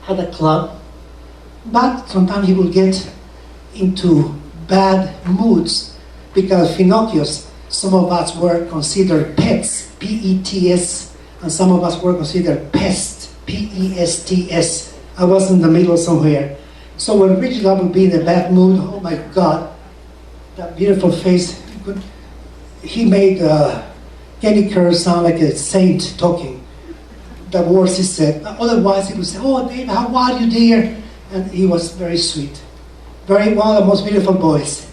at a club, but sometimes he will get into bad moods because Finocchios, some of us were considered pets, P-E-T-S, and some of us were considered pests, P-E-S-T-S. I was in the middle somewhere. So when Richard would be in a bad mood, oh my God, that beautiful face, he made Kenny Kerr sound like a saint talking. The words he said. Otherwise he would say, oh Dave, how are you dear? And he was very sweet. One of the most beautiful boys.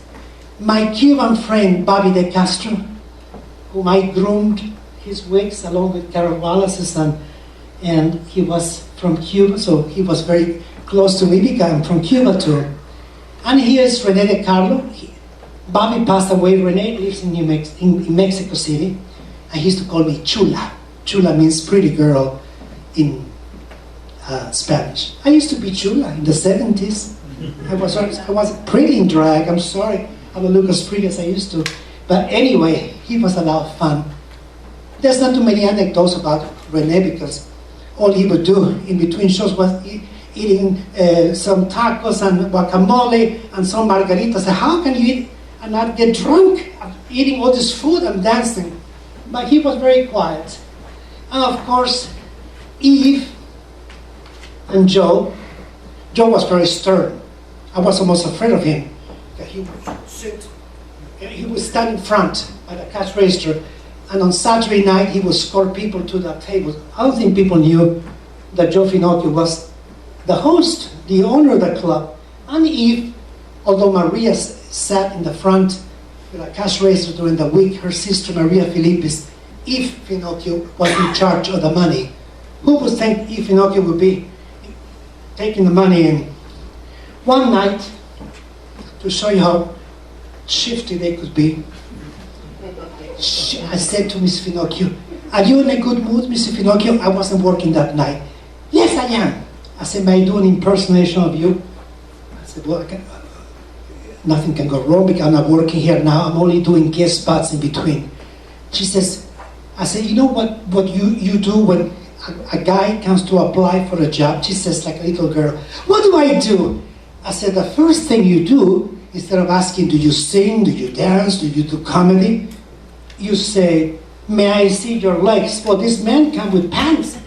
My Cuban friend, Bobby De Castro, whom I groomed his wigs along with Carol Wallace's, and he was from Cuba, so he was very close to me because I'm from Cuba too. And here's Rene De Carlo. Bobby passed away. Rene lives in Mexico City, and he used to call me Chula. Chula means pretty girl in Spanish. I used to be Chula in the 70s. I was pretty in drag. I'm sorry I don't look as pretty as I used to. But anyway, he was a lot of fun. There's not too many anecdotes about Rene because all he would do in between shows was eating some tacos and guacamole and some margaritas. So how can you eat and not get drunk eating all this food and dancing? But he was very quiet. And of course, Eve and Joe was very stern. I was almost afraid of him. He would sit, he would stand in front at the cash register, and on Saturday night he would escort people to the table. I don't think people knew that Joe Finocchio was the host, the owner of the club. And Eve, although Maria sat in the front with a cash register during the week, her sister Maria Filippis, Eve Finocchio was in charge of the money. Who would think Eve Finocchio would be taking the money in? One night, to show you how shifty they could be, I said to Miss Finocchio, are you in a good mood, Mr. Finocchio? I wasn't working that night. Yes, I am. I said, may I do an impersonation of you? I said, well, nothing can go wrong because I'm not working here now. I'm only doing guest spots in between. She says, I said, you know what you do when a guy comes to apply for a job? She says, like a little girl, what do I do? I said, the first thing you do, instead of asking, do you sing, do you dance, do you do comedy? You say, may I see your legs? Well, these men come with pants.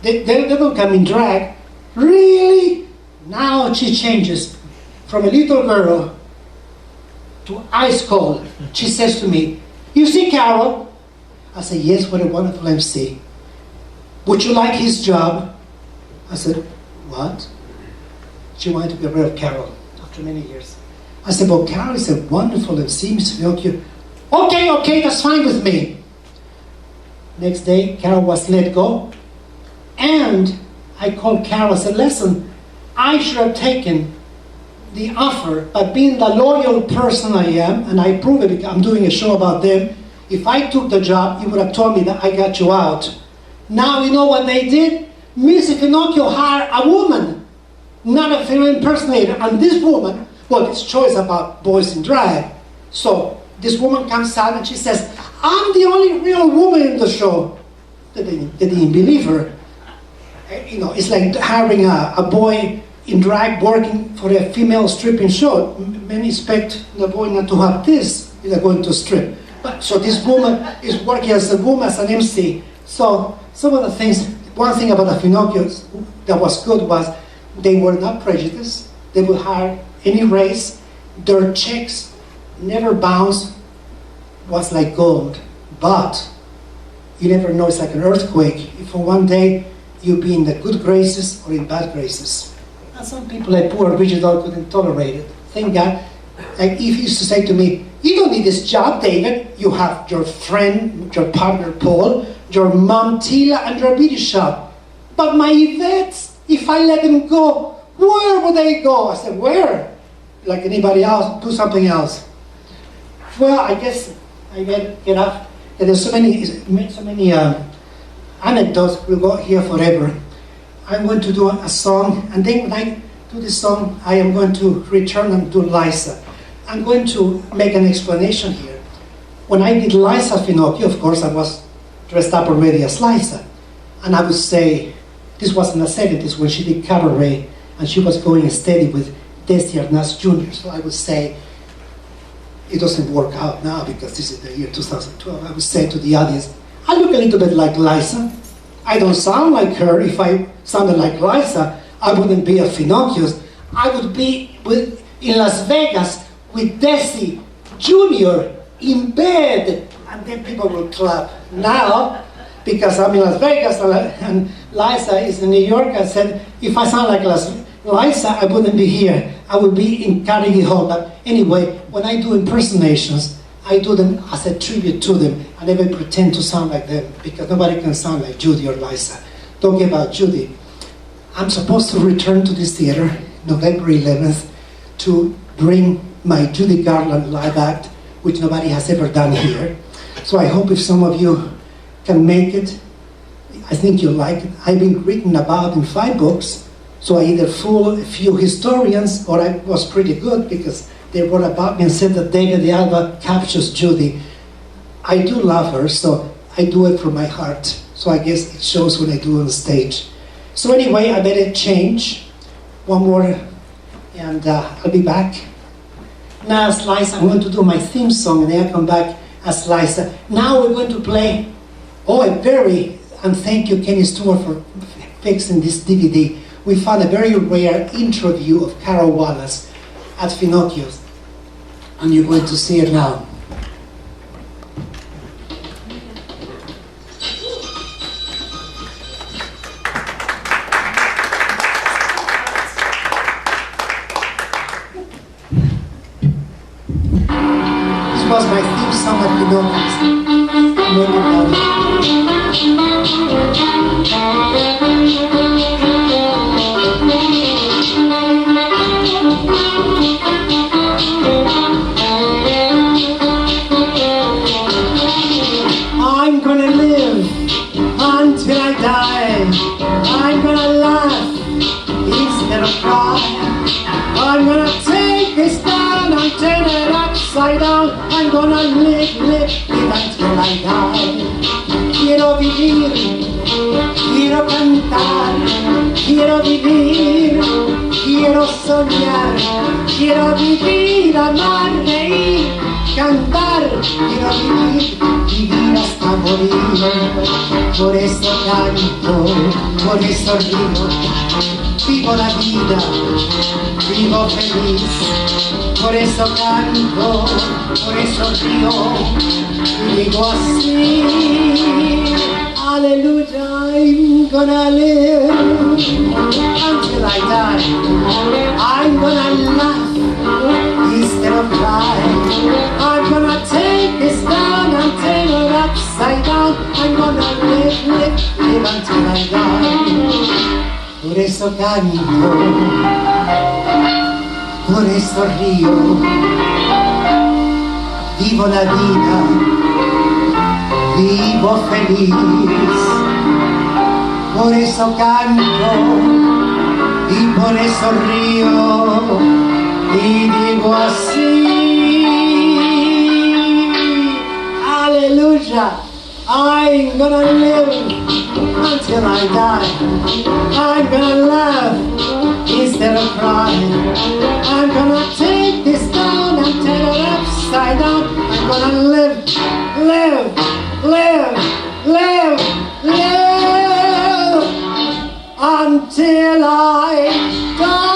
They don't come in drag. Really? Now she changes from a little girl to ice cold. She says to me, you see Carol? I said, yes, what a wonderful MC. Would you like his job? I said, what? She wanted to get rid of Carol after many years. I said, well, Carol is a wonderful MC, Mr. Finocchio. Okay, that's fine with me. Next day, Carol was let go. And I called Carol and said, listen, I should have taken the offer, but being the loyal person I am, and I prove it because I'm doing a show about them, if I took the job, you would have told me that I got you out. Now you know what they did? Mr. Finocchio hired a woman, not a female impersonator, and this woman, well, this choice about boys in drag. So this woman comes out and she says, I'm the only real woman in the show. They didn't believe her. You know, it's like hiring a boy in drag working for a female stripping show. Many expect the boy not to have this if they're going to strip. But so this woman is working as a woman, as an MC. So some of the things, one thing about the Finocchios that was good was they were not prejudiced. They would hire any race. Their checks never bounced, was like gold. But you never know, it's like an earthquake. If for one day you be in the good graces or in bad graces. And some people like poor Richard couldn't tolerate it. Thank God. Like he used to say to me, you don't need this job, David. You have your friend, your partner, Paul, your mom, Tila, and your beauty shop. But my Yvette, if I let them go, where would they go? I said, where? Like anybody else, do something else. Well, I guess I get off. And there's so many anecdotes. We'll go here forever. I'm going to do a song, and then when I do this song, I am going to return and do Liza. I'm going to make an explanation here. When I did Liza Finocchio, of course, I was dressed up already as Liza. And I would say, This was in the 70s when she did cabaret, and she was going steady with Desi Arnaz Jr. So I would say, it doesn't work out now because this is the year 2012. I would say to the audience, I look a little bit like Liza. I don't sound like her. If I sounded like Liza, I wouldn't be a Finocchio's. I would be in Las Vegas with Desi Jr. in bed, and then people will clap. Now, because I'm in Las Vegas and Liza is in New York, I said, if I sound like Liza, I wouldn't be here. I would be in Carnegie Hall. But anyway, when I do impersonations, I do them as a tribute to them. I never pretend to sound like them, because nobody can sound like Judy or Liza. Don't give out Judy. I'm supposed to return to this theater November 11th to bring my Judy Garland live act, which nobody has ever done here. So I hope if some of you can make it, I think you'll like it. I've been written about in 5 books, so I either fool a few historians or I was pretty good because they wrote about me and said that David the Alba captures Judy. I do love her, so I do it from my heart. So I guess it shows when I do on stage. So anyway, I made a change. One more, and I'll be back. Now as Liza, I'm going to do my theme song, and then I'll come back as Liza. Now we're going to play, and thank you Kenny Stewart for fixing this DVD. We found a very rare interview of Carol Wallace at Finocchio's, and you're going to see it now. This was my theme song at Finocchio's. I'm gonna live until I die. I'm gonna laugh instead of cry. I'm gonna take this down and turn it upside down. I'm gonna live until I die. Quiero vivir, quiero cantar, quiero vivir, quiero soñar, quiero vivir, amar, reír, cantar, quiero vivir hasta morir. Por eso canto, por eso río, vivo la vida, vivo feliz. Por eso canto, por eso río, y digo así. Hallelujah, I'm gonna live until I die. I'm gonna laugh instead of cry. I'm gonna take this down and turn it upside down. I'm gonna live until I die. Por eso canto, por eso río, vivo la vida, vivo feliz. Por eso canto y por eso río y digo así. Hallelujah, I'm gonna live until I die. I'm gonna laugh instead of crying. I'm gonna take this down and turn it upside down. I'm gonna live until I die.